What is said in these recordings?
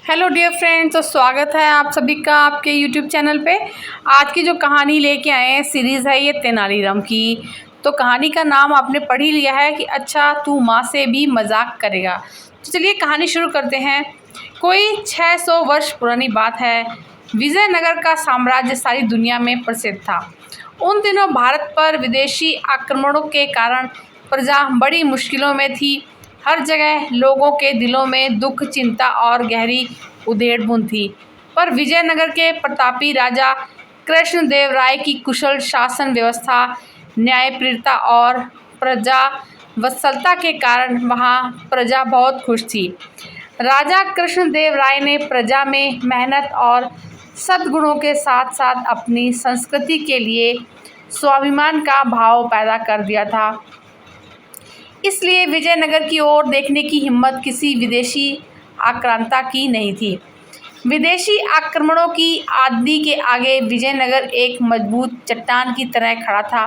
Hello dear friends, तो स्वागत है आप सभी का आपके यूट्यूब चैनल पे। आज की जो कहानी लेके आए हैं सीरीज़ है ये तेनालीराम की। तो कहानी का नाम आपने पढ़ ही लिया है कि अच्छा तू माँ से भी मजाक करेगा। तो चलिए कहानी शुरू करते हैं। कोई 600 वर्ष पुरानी बात है। विजयनगर का साम्राज्य सारी दुनिया में प्रसिद्ध था। उन दिनों भारत पर विदेशी आक्रमणों के कारण प्रजा बड़ी मुश्किलों में थी। हर जगह लोगों के दिलों में दुख, चिंता और गहरी उधेड़-बुन थी। पर विजयनगर के प्रतापी राजा कृष्णदेव राय की कुशल शासन व्यवस्था, न्यायप्रियता और प्रजा वत्सलता के कारण वहाँ प्रजा बहुत खुश थी। राजा कृष्णदेव राय ने प्रजा में मेहनत और सद्गुणों के साथ साथ अपनी संस्कृति के लिए स्वाभिमान का भाव पैदा कर दिया था। इसलिए विजयनगर की ओर देखने की हिम्मत किसी विदेशी आक्रांता की नहीं थी। विदेशी आक्रमणों की आंधी के आगे विजयनगर एक मजबूत चट्टान की तरह खड़ा था।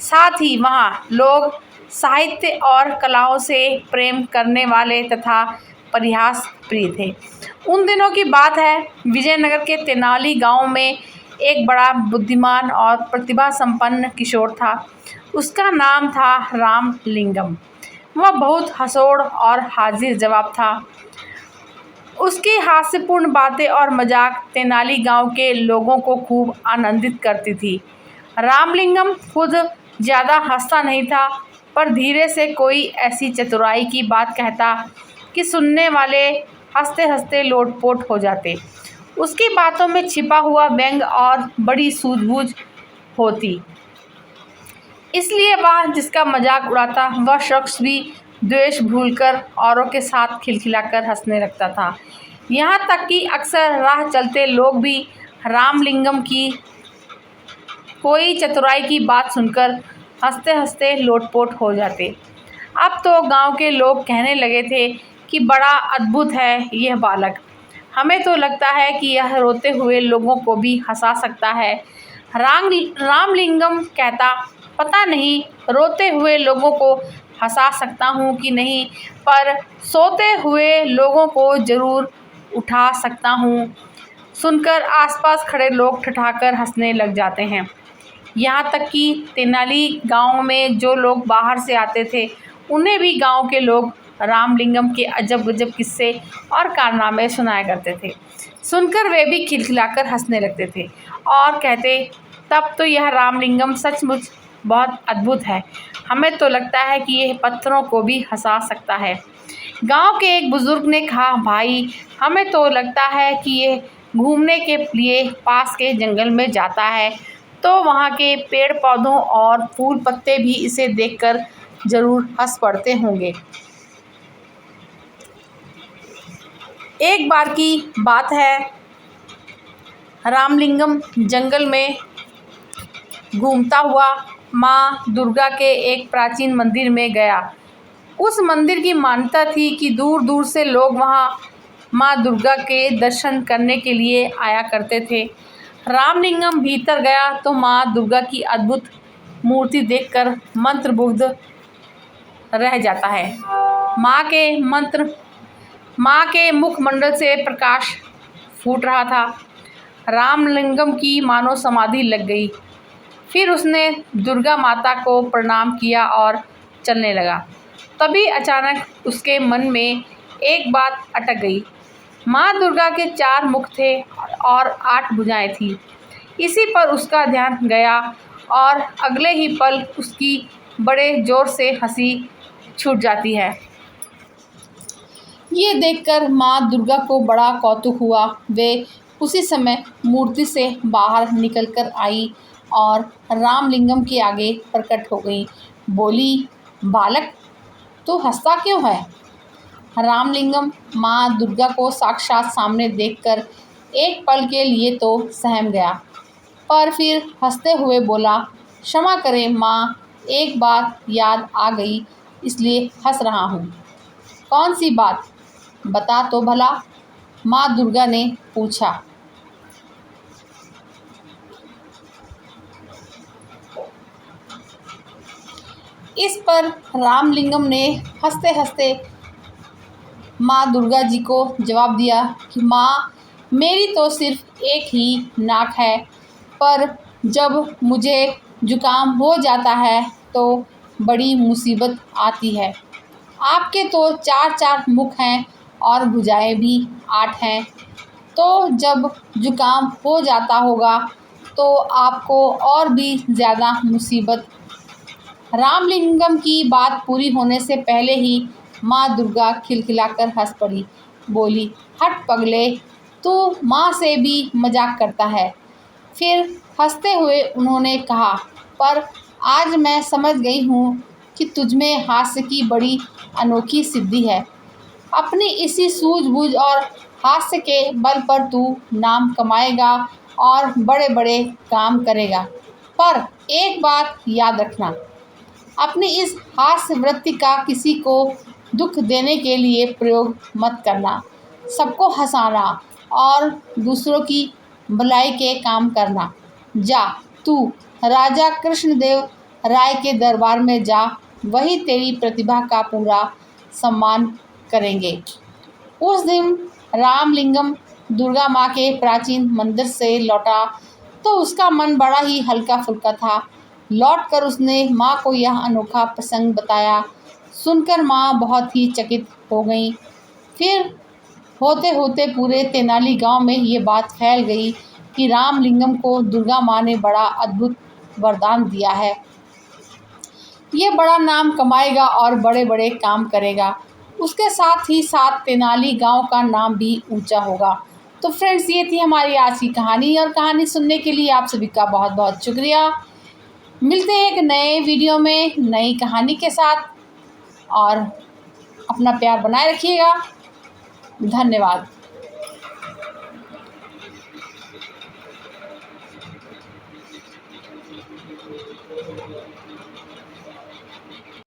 साथ ही वहाँ लोग साहित्य और कलाओं से प्रेम करने वाले तथा परिहास प्रिय थे। उन दिनों की बात है, विजयनगर के तेनाली गांव में एक बड़ा बुद्धिमान और प्रतिभा संपन्न किशोर था। उसका नाम था रामलिंगम। वह बहुत हंसोड़ और हाजिर जवाब था। उसकी हास्यपूर्ण बातें और मजाक तेनाली गांव के लोगों को खूब आनंदित करती थी। रामलिंगम खुद ज़्यादा हंसता नहीं था, पर धीरे से कोई ऐसी चतुराई की बात कहता कि सुनने वाले हंसते हंसते लोटपोट हो जाते। उसकी बातों में छिपा हुआ व्यंग और बड़ी सूझबूझ होती, इसलिए वह जिसका मजाक उड़ाता वह शख्स भी द्वेष भूलकर औरों के साथ खिलखिलाकर हंसने लगता था। यहाँ तक कि अक्सर राह चलते लोग भी रामलिंगम की कोई चतुराई की बात सुनकर हंसते हंसते लोटपोट हो जाते। अब तो गांव के लोग कहने लगे थे कि बड़ा अद्भुत है यह बालक। हमें तो लगता है कि यह रोते हुए लोगों को भी हंसा सकता है। रामलिंगम कहता, पता नहीं रोते हुए लोगों को हंसा सकता हूँ कि नहीं, पर सोते हुए लोगों को ज़रूर उठा सकता हूँ। सुनकर आसपास खड़े लोग ठठाकर हंसने लग जाते हैं। यहाँ तक कि तेनाली गांव में जो लोग बाहर से आते थे उन्हें भी गांव के लोग रामलिंगम के अजब गजब किस्से और कारनामे सुनाया करते थे। सुनकर वे भी खिलखिलाकर हंसने लगते थे और कहते, तब तो यह रामलिंगम सचमुच बहुत अद्भुत है। हमें तो लगता है कि यह पत्थरों को भी हंसा सकता है। गांव के एक बुजुर्ग ने कहा, भाई हमें तो लगता है कि ये घूमने के लिए पास के जंगल में जाता है, तो वहाँ के पेड़ पौधों और फूल पत्ते भी इसे देखकर जरूर हंस पड़ते होंगे। एक बार की बात है, रामलिंगम जंगल में घूमता हुआ माँ दुर्गा के एक प्राचीन मंदिर में गया। उस मंदिर की मान्यता थी कि दूर दूर से लोग वहाँ माँ दुर्गा के दर्शन करने के लिए आया करते थे। रामलिंगम भीतर गया तो माँ दुर्गा की अद्भुत मूर्ति देखकर मंत्रमुग्ध रह जाता है। माँ के मुखमंडल से प्रकाश फूट रहा था। रामलिंगम की मानो समाधि लग गई। फिर उसने दुर्गा माता को प्रणाम किया और चलने लगा। तभी अचानक उसके मन में एक बात अटक गई। माँ दुर्गा के 4 मुख थे और 8 भुजाएं थीं। इसी पर उसका ध्यान गया और अगले ही पल उसकी बड़े जोर से हंसी छूट जाती है। ये देखकर माँ दुर्गा को बड़ा कौतूक हुआ। वे उसी समय मूर्ति से बाहर निकलकर आई और रामलिंगम के आगे प्रकट हो गई। बोली, बालक तू हंसता क्यों है? रामलिंगम माँ दुर्गा को साक्षात सामने देखकर एक पल के लिए तो सहम गया, पर फिर हंसते हुए बोला, क्षमा करें माँ, एक बात याद आ गई इसलिए हंस रहा हूँ। कौन सी बात, बता तो भला, माँ दुर्गा ने पूछा। इस पर रामलिंगम ने हंसते हंसते माँ दुर्गा जी को जवाब दिया कि माँ, मेरी तो सिर्फ एक ही नाक है, पर जब मुझे जुकाम हो जाता है तो बड़ी मुसीबत आती है। आपके तो 4-4 मुख हैं और भुजाएं भी 8 हैं, तो जब जुकाम हो जाता होगा तो आपको और भी ज़्यादा मुसीबत। रामलिंगम की बात पूरी होने से पहले ही माँ दुर्गा खिलखिलाकर हंस पड़ी। बोली, हट पगले, तू माँ से भी मजाक करता है। फिर हंसते हुए उन्होंने कहा, पर आज मैं समझ गई हूँ कि तुझमें हास्य की बड़ी अनोखी सिद्धि है। अपनी इसी सूझबूझ और हास्य के बल पर तू नाम कमाएगा और बड़े बड़े काम करेगा। पर एक बात याद रखना, अपनी इस हास्य वृत्ति का किसी को दुख देने के लिए प्रयोग मत करना। सबको हंसाना और दूसरों की भलाई के काम करना। जा, तू राजा कृष्णदेव राय के दरबार में जा, वही तेरी प्रतिभा का पूरा सम्मान करेंगे। उस दिन रामलिंगम दुर्गा माँ के प्राचीन मंदिर से लौटा तो उसका मन बड़ा ही हल्का फुल्का था। लौटकर उसने माँ को यह अनोखा प्रसंग बताया। सुनकर माँ बहुत ही चकित हो गई। फिर होते होते पूरे तेनाली गांव में ये बात फैल गई कि रामलिंगम को दुर्गा माँ ने बड़ा अद्भुत वरदान दिया है। ये बड़ा नाम कमाएगा और बड़े बड़े काम करेगा। उसके साथ ही साथ तेनाली गांव का नाम भी ऊंचा होगा। तो फ्रेंड्स, ये थी हमारी आज की कहानी, और कहानी सुनने के लिए आप सभी का बहुत बहुत शुक्रिया। मिलते हैं एक नए वीडियो में नई कहानी के साथ, और अपना प्यार बनाए रखिएगा। धन्यवाद।